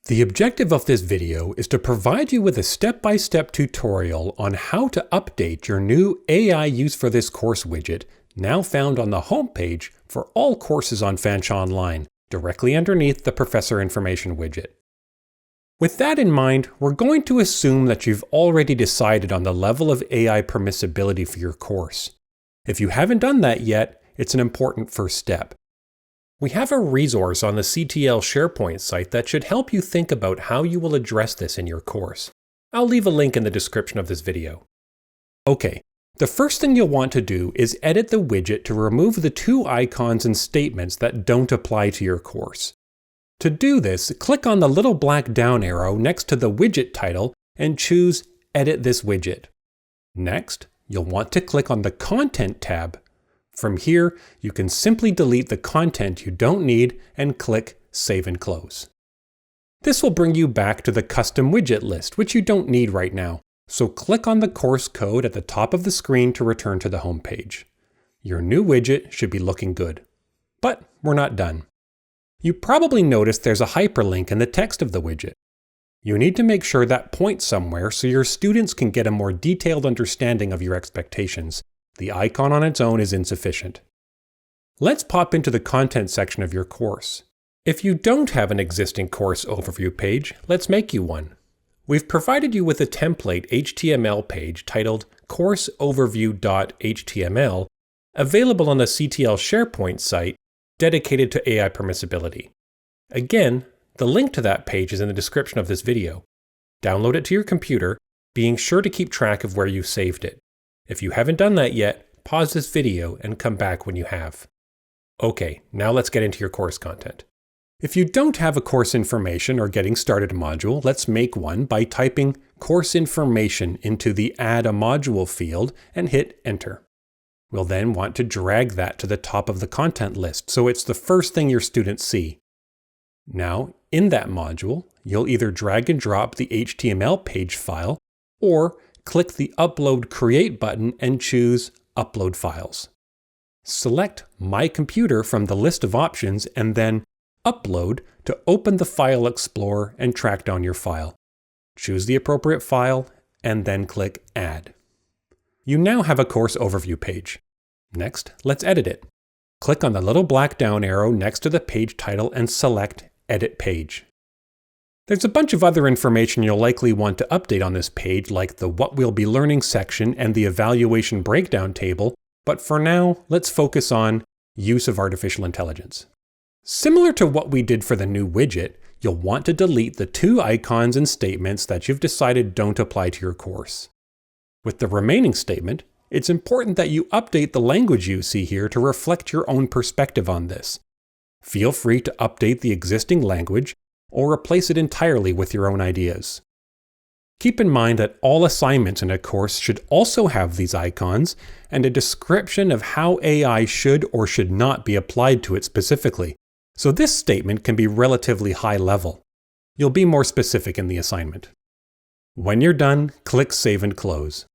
The objective of this video is to provide you with a step-by-step tutorial on how to update your new AI Use for This Course widget, now found on the homepage for all courses on Fanshawe Online, directly underneath the Professor Information widget. With that in mind, we're going to assume that you've already decided on the level of AI permissibility for your course. If you haven't done that yet, it's an important first step. We have a resource on the CTL SharePoint site that should help you think about how you will address this in your course. I'll leave a link in the description of this video. Okay, the first thing you'll want to do is edit the widget to remove the two icons and statements that don't apply to your course. To do this, click on the little black down arrow next to the widget title and choose Edit this widget. Next, you'll want to click on the Content tab. From here, you can simply delete the content you don't need and click Save and Close. This will bring you back to the custom widget list, which you don't need right now, so click on the course code at the top of the screen to return to the home page. Your new widget should be looking good. But we're not done. You probably noticed there's a hyperlink in the text of the widget. You need to make sure that points somewhere so your students can get a more detailed understanding of your expectations. The icon on its own is insufficient. Let's pop into the content section of your course. If you don't have an existing course overview page, let's make you one. We've provided you with a template HTML page titled courseoverview.html, available on the CTL SharePoint site dedicated to AI permissibility. Again, the link to that page is in the description of this video. Download it to your computer, being sure to keep track of where you saved it. If you haven't done that yet, pause this video and come back when you have. Okay, now let's get into your course content. If you don't have a course information or getting started module, let's make one by typing course information into the Add a Module field and hit Enter. We'll then want to drag that to the top of the content list, so it's the first thing your students see. Now, in that module, you'll either drag and drop the HTML page file or click the Upload Create button and choose Upload Files. Select My Computer from the list of options and then Upload to open the File Explorer and track down your file. Choose the appropriate file and then click Add. You now have a course overview page. Next, let's edit it. Click on the little black down arrow next to the page title and select Edit Page. There's a bunch of other information you'll likely want to update on this page, like the What We'll Be Learning section and the Evaluation Breakdown table, but for now, let's focus on use of artificial intelligence. Similar to what we did for the new widget, you'll want to delete the two icons and statements that you've decided don't apply to your course. With the remaining statement, it's important that you update the language you see here to reflect your own perspective on this. Feel free to update the existing language or replace it entirely with your own ideas. Keep in mind that all assignments in a course should also have these icons and a description of how AI should or should not be applied to it specifically, so this statement can be relatively high level. You'll be more specific in the assignment. When you're done, click Save and Close.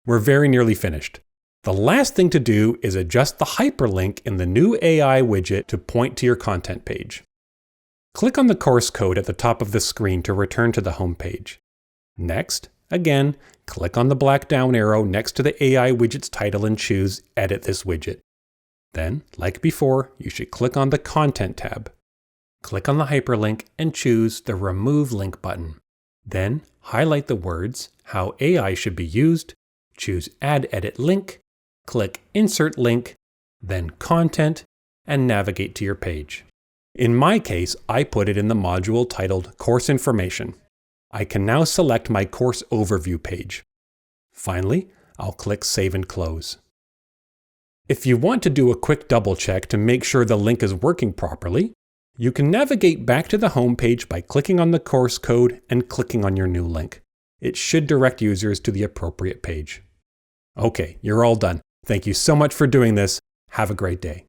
We're very nearly finished. The last thing to do is adjust the hyperlink in the new AI widget to point to your content page. Click on the course code at the top of the screen to return to the home page. Next, again, click on the black down arrow next to the AI widget's title and choose Edit this widget. Then, like before, you should click on the Content tab. Click on the hyperlink and choose the Remove Link button. Then, highlight the words How AI should be used, choose Add Edit Link, click Insert Link, then Content, and navigate to your page. In my case, I put it in the module titled Course Information. I can now select my course overview page. Finally, I'll click Save and Close. If you want to do a quick double check to make sure the link is working properly, you can navigate back to the home page by clicking on the course code and clicking on your new link. It should direct users to the appropriate page. Okay, you're all done. Thank you so much for doing this. Have a great day.